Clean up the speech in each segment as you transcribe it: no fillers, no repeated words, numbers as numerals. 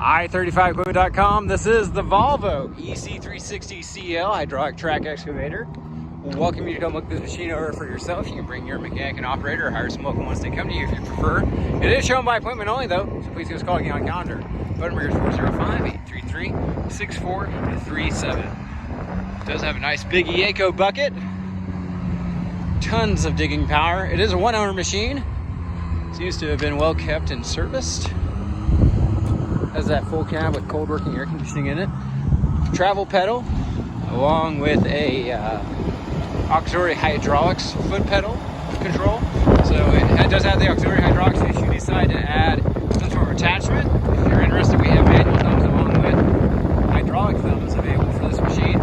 i35equipment.com. This is the Volvo EC360CL hydraulic track excavator. We'll welcome you to come look this machine over for yourself. You can bring your mechanic and operator or hire some local ones to come to you if you prefer. It is shown by appointment only though, so please give us a call again on calendar. Phone number is 405-833-6437. It does have a nice big ECO bucket. Tons of digging power. It is a one-owner machine. Seems to have been well kept and serviced. Has that full cab with cold working air conditioning in it. Travel pedal, along with a auxiliary hydraulics foot pedal control. So it does have the auxiliary hydraulics if you decide to add some sort of attachment. If you're interested, we have manual thumbs along with hydraulic thumbs available for this machine.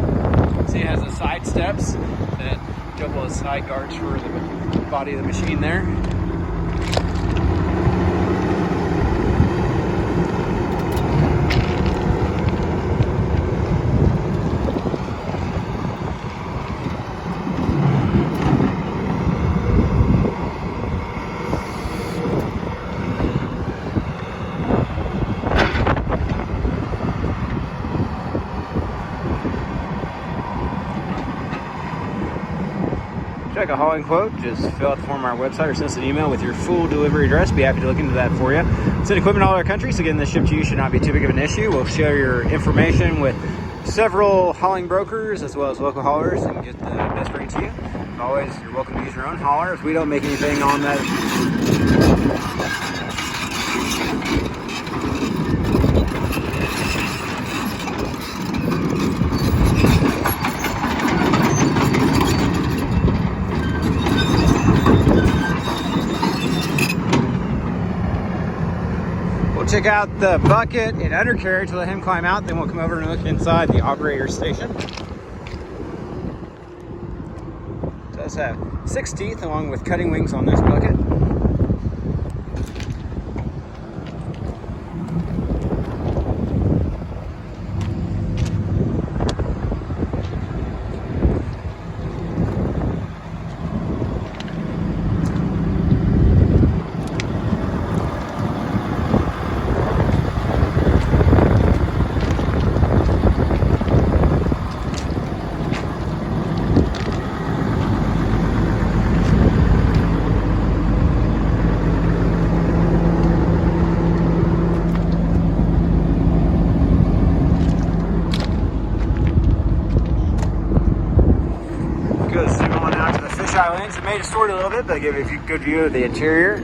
See, it has the side steps that double as side guards for the body of the machine there. Check a hauling quote, just fill out the form on our website or send us an email with your full delivery address. Be happy to look into that for you. Send equipment all over the country, so getting this shipped to you should not be too big of an issue. We'll share your information with several hauling brokers as well as local haulers and get the best rate to you. As always, you're welcome to use your own hauler if we don't make anything on that. Check out the bucket and undercarriage to let him climb out, then we'll come over and look inside the operator station. It does have 6 teeth along with cutting wings on this bucket. Zoom on out to the fisheye lens. It may distort a little bit, but give you a good view of the interior.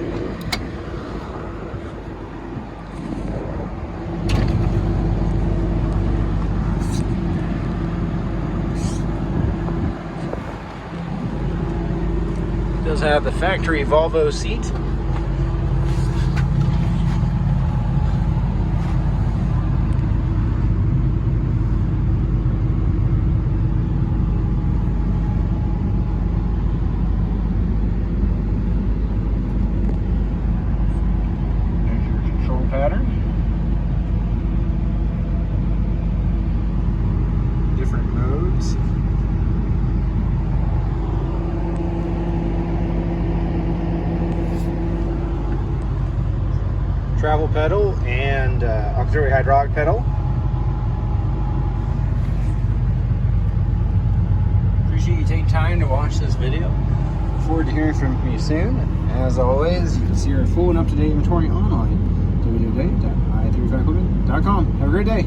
It does have the factory Volvo seat. Pattern. Different modes. Travel pedal and auxiliary hydraulic pedal. Appreciate you taking time to watch this video. Look forward to hearing from you soon. As always, you can see our full and up-to-date inventory online. www.i35equipment.com. Have a great day.